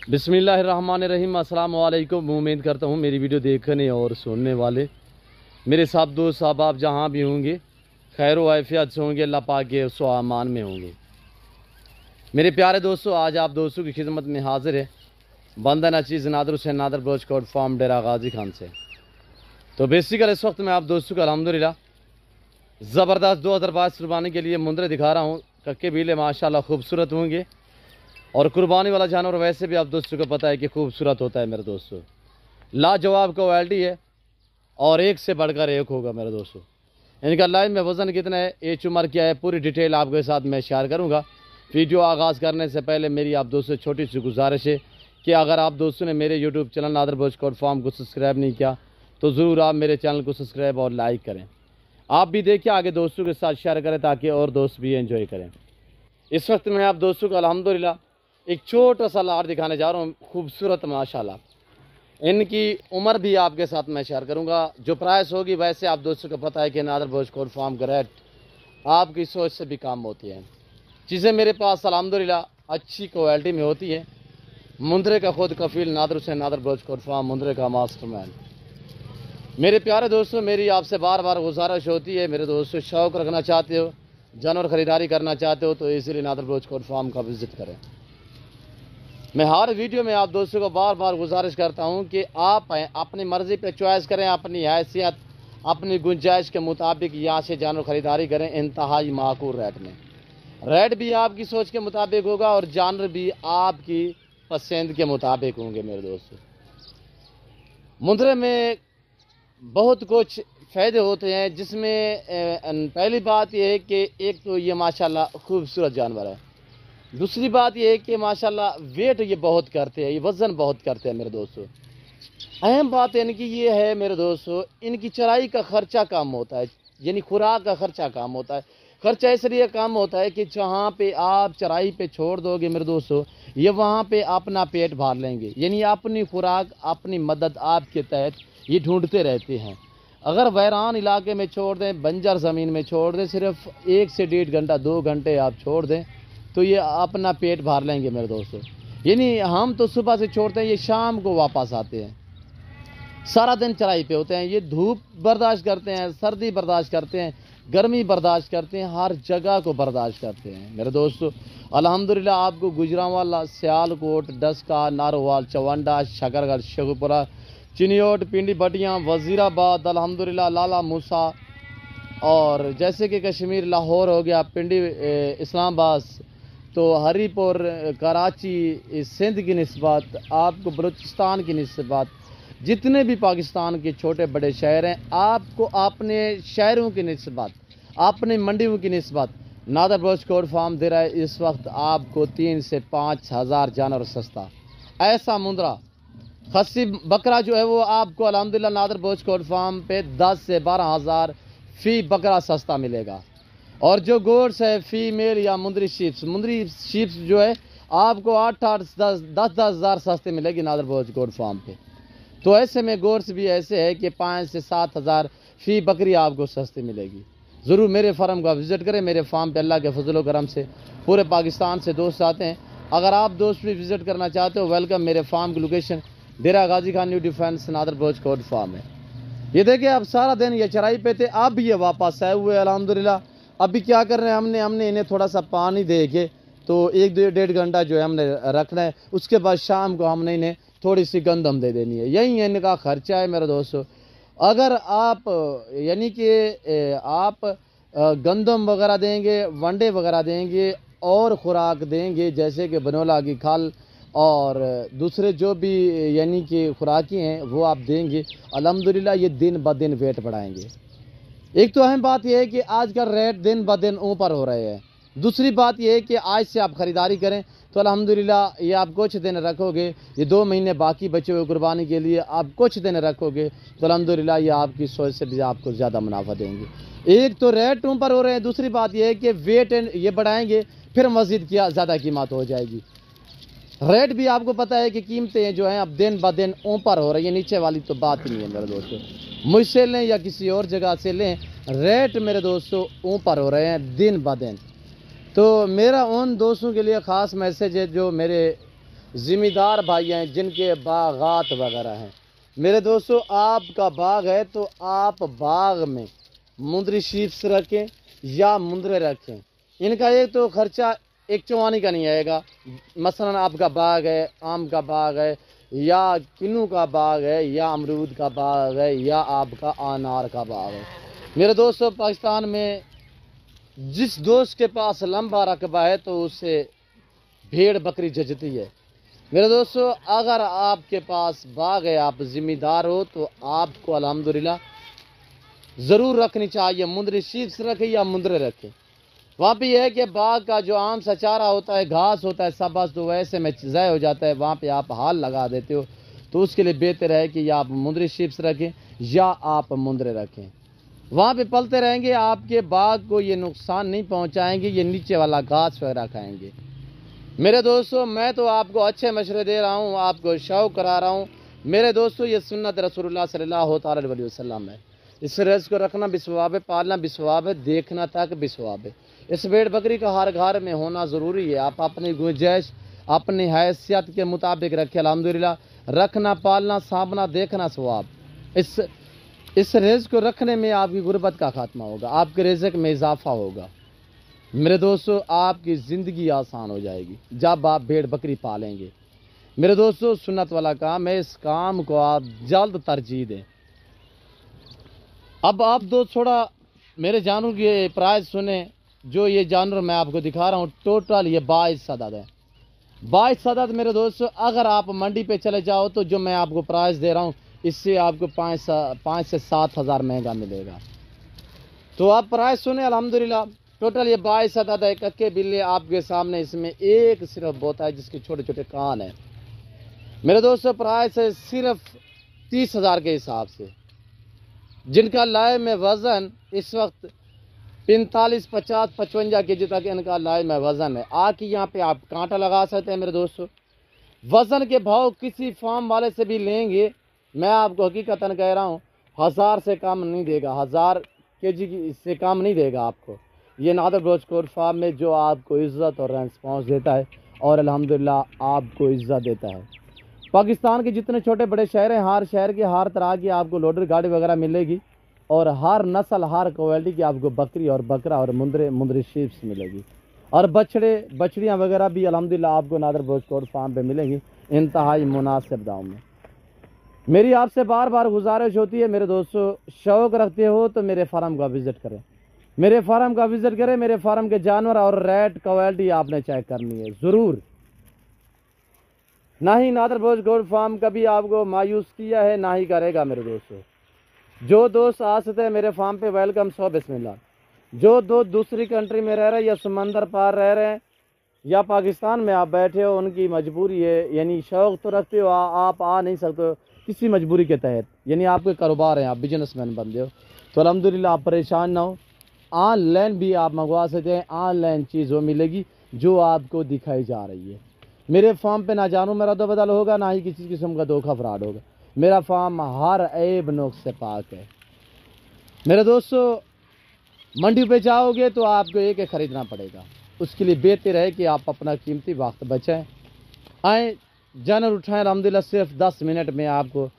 बिस्मिल्लाहिर्रहमानिर्रहीम। अस्सलाम वालेकुम। उम्मीद करता हूँ मेरी वीडियो देखने और सुनने वाले मेरे सब दोस्त आप जहाँ भी होंगे खैर वाफ़ियत से होंगे, अल्लाह पाक के सो अमान में होंगे। मेरे प्यारे दोस्तों, आज आप दोस्तों की खिदमत में हाजिर है बंदा नचीज़ Nadir Hussain Nadir broach coat farm Dera Ghazi Khan से। तो बेसिकल इस वक्त मैं आप दोस्तों को अल्हम्दुलिल्लाह ज़बरदस्त 2022 कुर्बानी के लिए मुंदरे दिखा रहा हूँ। कक्के बीले माशाल्लाह खूबसूरत होंगे और कुर्बानी वाला जानवर वैसे भी आप दोस्तों को पता है कि खूबसूरत होता है मेरे दोस्तों। लाजवाब क्वालिटी है और एक से बढ़कर एक होगा मेरे दोस्तों। इनका लाइव में वज़न कितना है, एज उम्र क्या है, पूरी डिटेल आपके साथ मैं शेयर करूंगा। वीडियो आगाज़ करने से पहले मेरी आप दोस्तों से छोटी सी गुजारिश है कि अगर आप दोस्तों ने मेरे यूट्यूब चैनल नादर ब्रोच कोट फार्म को सब्सक्राइब नहीं किया तो ज़रूर आप मेरे चैनल को सब्सक्राइब और लाइक करें। आप भी देखिए, आगे दोस्तों के साथ शेयर करें ताकि और दोस्त भी एंजॉय करें। इस वक्त मैं आप दोस्तों को अल्हम्दुलिल्लाह एक छोटा सा लार दिखाने जा रहा हूँ, खूबसूरत माशाल्लाह। इनकी उम्र भी आपके साथ मैं शेयर करूँगा। जो प्राइस होगी वैसे आप दोस्तों को पता है कि नादर ब्रोच कोट फार्म का रेट आपकी सोच से भी काम होती है। चीज़ें मेरे पास अल्हम्दुलिल्लाह अच्छी क्वालिटी में होती है। मुंदरे का खुद कफील Nadir Hussain Nadir broach coat farm मुंदरे का मास्टरमैन। मेरे प्यारे दोस्तों, मेरी आपसे बार बार गुजारिश होती है, मेरे दोस्तों शौक़ रखना चाहते हो, जानवर ख़रीदारी करना चाहते हो तो इसीलिए नादर ब्रोच कोट फार्म का विज़िट करें। मैं हर वीडियो में आप दोस्तों को बार बार गुजारिश करता हूं कि आप अपनी मर्ज़ी पे चॉइस करें, अपनी हैसियत अपनी गुंजाइश के मुताबिक यहाँ से जानवर ख़रीदारी करें इंतहाई माकूल रेट में। रेट भी आपकी सोच के मुताबिक होगा और जानवर भी आपकी पसंद के मुताबिक होंगे। मेरे दोस्तों, मुंदरे में बहुत कुछ फ़ायदे होते हैं, जिसमें पहली बात यह है कि एक तो ये माशाल्लाह खूबसूरत जानवर है। दूसरी बात यह है कि माशाल्लाह वेट ये बहुत करते हैं, ये वज़न बहुत करते हैं मेरे दोस्तों। अहम बात इनकी ये है मेरे दोस्तों, इनकी चराई का ख़र्चा कम होता है, यानी खुराक का ख़र्चा कम होता है। ख़र्चा इसलिए कम होता है कि जहाँ पे आप चराई पे छोड़ दोगे मेरे दोस्तों, ये वहाँ पे अपना पेट भर लेंगे, यानी अपनी खुराक अपनी मदद आपके तहत ये ढूंढते रहते हैं। अगर वैरान इलाके में छोड़ दें, बंजर ज़मीन में छोड़ दें, सिर्फ 1 से 1.5 घंटा 2 घंटे आप छोड़ दें तो ये अपना पेट भर लेंगे मेरे दोस्तों। यानी हम तो सुबह से छोड़ते हैं, ये शाम को वापस आते हैं, सारा दिन चराई पे होते हैं। ये धूप बर्दाश्त करते हैं, सर्दी बर्दाश्त करते हैं, गर्मी बर्दाश्त करते हैं, हर जगह को बर्दाश्त करते हैं मेरे दोस्तों। अल्हम्दुलिल्लाह आपको गुजरांवाला, सियालकोट, डस्का, नारोवाल, चवंडा, शकरगढ़, शेखुपुरा, चिनियोट, पिंडी बटियाँ, वज़ीराबाद, अल्हम्दुलिल्लाह लाला मूसा और जैसे कि कश्मीर लाहौर हो गया, पिंडी इस्लामाबाद, तो हरीपुर, कराची, सिंध की निस्बत, आपको बलूचिस्तान की निस्बत, जितने भी पाकिस्तान के छोटे बड़े शहर हैं, आपको अपने शहरों की निस्बत, अपने मंडियों की निस्बत नादर ब्रोच कोट फार्म दे रहा है इस वक्त आपको 3 से 5 हज़ार जानवर सस्ता। ऐसा मुंदरा खस्सी बकरा जो है वो आपको अल्हम्दुलिल्लाह नादर ब्रोच कोट फार्म पे 10 से 12 हज़ार फ़ी बकरा सस्ता मिलेगा। और जो गोड्स है फीमेल या मुंदरी शीप्स जो है आपको 8-10 हज़ार सस्ते मिलेगी नादर ब्रोच कोट फार्म पे। तो ऐसे में गोड्स भी ऐसे है कि 5 से 7 हज़ार फ़ी बकरी आपको सस्ती मिलेगी। ज़रूर मेरे फार्म का विज़िट करें। मेरे फार्म पे अल्लाह के फजल करम से पूरे पाकिस्तान से दोस्त आते हैं। अगर आप दोस्त भी विज़िट करना चाहते हो, वेलकम। मेरे फार्म की location Dera Ghazi Khan new defence Nadir broach coat farm है। ये देखिए, अब सारा दिन ये चराई पे थे, अब ये वापस आए हुए अल्हम्दुलिल्लाह। अभी क्या कर रहे हैं, हमने इन्हें थोड़ा सा पानी दे के तो 1-1.5 घंटा जो है हमने रखना है। उसके बाद शाम को हमने इन्हें थोड़ी सी गंदम दे देनी है। यही इनका ख़र्चा है मेरे दोस्तों। अगर आप यानी कि आप गंदम वगैरह देंगे, वंडे वगैरह देंगे और ख़ुराक देंगे जैसे कि बनोला की खल और दूसरे जो भी यानी कि खुराकी हैं वो आप देंगे, अल्हम्दुलिल्लाह ये दिन ब दिन वेट बढ़ाएंगे। एक तो अहम बात यह है कि आज का रेट दिन ब दिन ऊपर हो रहे हैं। दूसरी बात यह है कि आज से आप ख़रीदारी करें तो अल्हम्दुलिल्लाह ये आप कुछ दिन रखोगे, ये 2 महीने बाकी बचे हुए कुर्बानी के लिए आप कुछ दिन रखोगे तो अल्हम्दुलिल्लाह ये आपकी सोच से भी आपको ज़्यादा मुनाफा देंगे। एक तो रेट ऊपर हो रहे हैं, दूसरी बात यह है कि वेट ये बढ़ाएंगे, फिर मज़ीद क्या ज़्यादा कीमत हो जाएगी। रेट भी आपको पता है कि कीमतें जो हैं अब दिन ब दिन ऊपर हो रही है, नीचे वाली तो बात ही नहीं है मेरे दोस्तों। मुझसे लें या किसी और जगह से लें, रेट मेरे दोस्तों ऊपर हो रहे हैं दिन ब दिन। तो मेरा उन दोस्तों के लिए ख़ास मैसेज है जो मेरे ज़िम्मेदार भाई हैं जिनके बागात वगैरह हैं। मेरे दोस्तों, आपका बाग है तो आप बाग में मुंदरी शीप्स रखें या मुंदरे रखें। इनका एक तो खर्चा एक चौवानी का नहीं आएगा। मसलन आपका बाग है, आम का बाग है या किन्नू का बाग है या अमरूद का बाग है या आपका अनार का बाग है। मेरे दोस्तों, पाकिस्तान में जिस दोस्त के पास लंबा रकबा है तो उससे भेड़ बकरी जचती है। मेरे दोस्तों, अगर आपके पास बाग है, आप ज़िम्मेदार हो, तो आपको अल्हम्दुलिल्लाह ज़रूर रखनी चाहिए। मुंदरी शीप्स रखें या मुंदरे रखें। वहाँ पे यह है कि बाग का जो आम सा चारा होता है, घास होता है, सब बस तो वैसे में ज़ाय हो जाता है। वहाँ पे आप हाल लगा देते हो, तो उसके लिए बेहतर है कि या आप मुंदरी शीप्स रखें या आप मुंदरे रखें। वहाँ पे पलते रहेंगे, आपके बाग को ये नुकसान नहीं पहुँचाएंगे, ये नीचे वाला घास वगैरह खाएंगे। मेरे दोस्तों, मैं तो आपको अच्छे मशवरे दे रहा हूँ, आपको शौक़ करा रहा हूँ। मेरे दोस्तों, ये सुन्नत रसूलुल्लाह सल्लल्लाहु अलैहि वसल्लम है। इस रेस को रखना भी सवाब है, पालना भी सवाब है, देखना तक भी सवाब है। इस भेड़ बकरी का हर घर में होना ज़रूरी है। आप अपनी गुंजाइश अपनी हैसियत के मुताबिक रखें। अल्हम्दुलिल्लाह, रखना, पालना, सांभना, देखना सवाब। इस रेज़ को रखने में आपकी गुर्बत का खात्मा होगा, आपके रिज़्क़ में इजाफा होगा। मेरे दोस्तों, आपकी ज़िंदगी आसान हो जाएगी जब आप भेड़ बकरी पालेंगे। मेरे दोस्तों, सुन्नत वाला काम है, इस काम को आप जल्द तरजीह दें। अब आप दोस्त थोड़ा मेरे जानवर के प्राइस सुने। जो ये जानवर मैं आपको दिखा रहा हूँ, टोटल ये 22 सदद है। 22 सदद मेरे दोस्तों, अगर आप मंडी पे चले जाओ तो जो मैं आपको प्राइस दे रहा हूँ, इससे आपको 5 से 7 हज़ार महंगा मिलेगा। तो आप प्राइस सुने। अल्हम्दुलिल्लाह, टोटल ये 22 सदद है। कक्के बिल्ले आपके सामने, इसमें एक सिर्फ बोता है जिसके छोटे छोटे कान हैं। मेरे दोस्तों, प्राइस है सिर्फ 30 हज़ार के हिसाब से, जिनका लाए में वज़न इस वक्त 45, 50, 55 के जी तक इनका लाए में वज़न है। आके यहाँ पे आप कांटा लगा सकते हैं। मेरे दोस्तों, वज़न के भाव किसी फार्म वाले से भी लेंगे, मैं आपको हकीकतन कह रहा हूँ, 1000 से कम नहीं देगा। 1000 kg से कम नहीं देगा आपको। ये नादर गोश्त फार्म में जो आपको इज़्ज़त और रेस्पॉन्स देता है और अल्हम्दुलिल्लाह आपको इज़्ज़त देता है। पाकिस्तान के जितने छोटे बड़े शहर हैं, हर शहर के हर तरह की आपको लोडर गाड़ी वगैरह मिलेगी और हर नस्ल, हर क्वालिटी की आपको बकरी और बकरा और मुंदरी शीप्स मिलेगी। और बछड़ियाँ वगैरह भी अल्हम्दुलिल्लाह आपको नादर गोश्त फार्म पे मिलेंगी इंतहाई मुनासिब दाम में। मेरी आपसे बार बार गुजारिश होती है मेरे दोस्तों, शौक़ रखते हो तो मेरे फार्म का विज़िट करें, मेरे फार्म का विज़िट करें। मेरे फार्म के जानवर और रेट क्वालिटी आपने चेक करनी है ज़रूर। ना ही नादर गोश्त फार्म कभी आपको मायूस किया है, ना ही करेगा। मेरे दोस्तों, जो दोस्त आ सकते हैं मेरे फार्म पे, वेलकम, सो बिस्मिल्लाह। जो दोस्त दूसरी कंट्री में रह रहे हैं या समंदर पार रह रहे हैं या पाकिस्तान में आप बैठे हो, उनकी मजबूरी है, यानी शौक़ तो रखते हो, आप आ नहीं सकते हो किसी मजबूरी के तहत, यानी आपके कारोबार हैं, आप बिजनेसमैन बंदे हो, तो अल्हम्दुलिल्लाह आप परेशान ना हो। ऑनलाइन भी आप मंगवा सकते हैं। ऑनलाइन चीज़ वो मिलेगी जो आपको दिखाई जा रही है। मेरे फार्म पे ना जानू मेरा दो बदल होगा, ना ही किसी किस्म का धोखा फ्रॉड होगा। मेरा फार्म हर ऐब नुक्स से पाक है। मेरे दोस्तों, मंडी पे जाओगे तो आपको एक ख़रीदना पड़ेगा। उसके लिए बेहतर है कि आप अपना कीमती वक्त बचाएं, आए जानवर उठाएं। अल्हम्दुलिल्लाह, सिर्फ 10 मिनट में आपको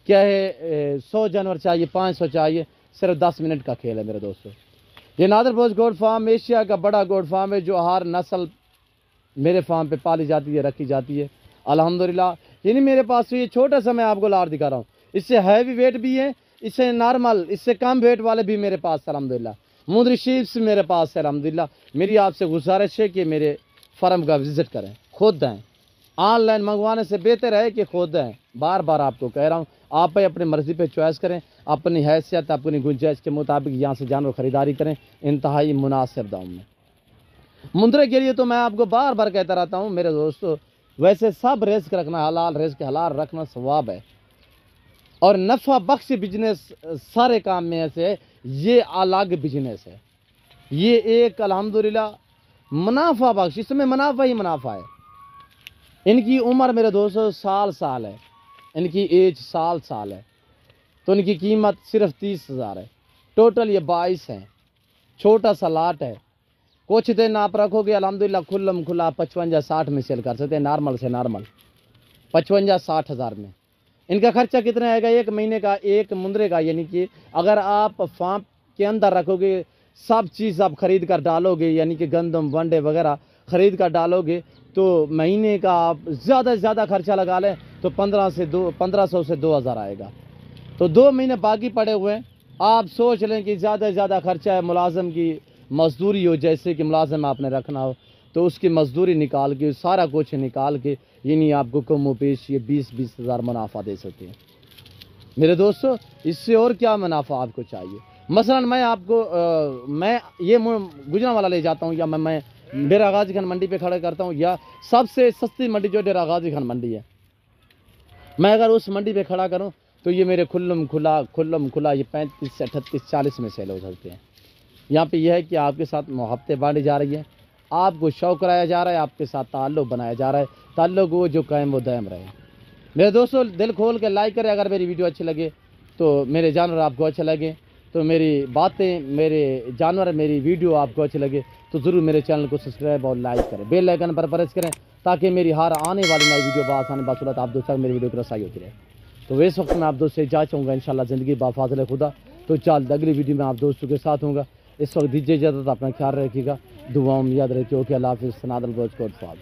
क्या है, 100 जानवर चाहिए, 500 चाहिए, सिर्फ 10 मिनट का खेल है। मेरे दोस्तों, ये नादर गोश्त फार्म एशिया का बड़ा गोश्त फार्म है, जो हर नस्ल मेरे फार्म पे पाली जाती है, रखी जाती है अल्हम्दुलिल्लाह। यानी मेरे पास तो ये छोटा सा मैं आपको लार दिखा रहा हूँ, इससे हैवी वेट भी है, इससे नॉर्मल, इससे कम वेट वाले भी मेरे पास अल्हम्दुलिल्लाह। मुंदरी शीप्स मेरे पास है अल्हम्दुलिल्लाह। मेरी आपसे गुजारिश है कि मेरे फार्म का विज़िट करें, खुद दें। ऑनलाइन मंगवाने से बेहतर है कि खुद दें। बार बार आपको कह रहा हूँ, आप अपनी मर्ज़ी पे चॉइस करें, अपनी हैसियत, अपनी गुंजाइश के मुताबिक यहाँ से जानवर ख़रीदारी करें इंतहाई मुनासिब दाम में। मुंदरे के लिए तो मैं आपको बार बार कहता रहता हूँ मेरे दोस्तों, वैसे सब रिस्क रखना हलाल, रिस्क हलाल रखना सवाब है और नफ़ा बख्श बिजनेस सारे काम में से ये अलग बिजनेस है। ये एक अल्हम्दुलिल्लाह मुनाफा बख्श, इसमें मुनाफा ही मुनाफा है। इनकी उम्र मेरे दोस्तों साल है, इनकी एज साल है, तो इनकी कीमत सिर्फ 30 हज़ार है। टोटल ये 22 हैं। छोटा सा लाट है। कुछ दिन आप रखोगे अल्हम्दुलिल्लाह खुल्लम खुला 55-60 में सेल कर सकते हैं, नॉर्मल से नॉर्मल। 55-60 हज़ार में। इनका खर्चा कितना आएगा एक महीने का, एक मुंदरे का, यानी कि अगर आप फार्म के अंदर रखोगे, सब चीज़ आप खरीद कर डालोगे, यानी कि गंदम वंडे वगैरह खरीद कर डालोगे, तो महीने का आप ज़्यादा से ज़्यादा खर्चा लगा लें तो 1500 से 2000 आएगा। तो 2 महीने बाकी पड़े हुए हैं। आप सोच लें कि ज़्यादा से ज़्यादा खर्चा है, मुलाजिम की मजदूरी हो, जैसे कि मुलाजिम आपने रखना हो तो उसकी मजदूरी निकाल के, सारा कुछ निकाल के, यानी आपको कम पेश ये 20-20 हज़ार मुनाफा दे सकते हैं। मेरे दोस्तों, इससे और क्या मुनाफा आपको चाहिए। मसलन मैं आपको मैं ये गुजरांवाला ले जाता हूँ, या मैं डेरा गाजी खान मंडी पे खड़ा करता हूँ, या सबसे सस्ती मंडी जो डेरा गाजी खान मंडी है, मैं अगर उस मंडी पे खड़ा करूँ तो ये मेरे खुल्लम खुला ये 35 से 38 40 में सेल हो सकते हैं। यहाँ पे यह है कि आपके साथ मोहब्बतें बांटी जा रही है, आपको शौक़ कराया जा रहा है, आपके साथ ताल्लुक़ बनाया जा रहा है, ताल्लुक़ वो जो कायम वो दायम रहे। मेरे दोस्तों, दिल खोल के लाइक करें अगर मेरी वीडियो अच्छी लगे, तो मेरे जानवर आपको अच्छे लगे, तो मेरी बातें, मेरे जानवर, मेरी वीडियो आपको अच्छी लगे तो ज़रूर मेरे चैनल को सब्सक्राइब और लाइक करें, बेल आइकन पर प्रेस करें, ताकि मेरी हर आने वाली नई वीडियो बासानी बासूरत आप दोस्तों मेरी वीडियो की रसाई होती रहे। तो इस वक्त मैं आप दोस्तों से जा चाहूँगा इंशाल्लाह ज़िंदगी बाफाज़िल खुदा। तो चल अगली वीडियो में आप दोस्तों के साथ होऊंगा। इस वक्त दीजिए इजाज़त, अपना ख्याल रखिएगा, दुआओं में याद रखिए। ओके, अल्लाह हाफ़िज़। सनातन बोझ कोट फाल।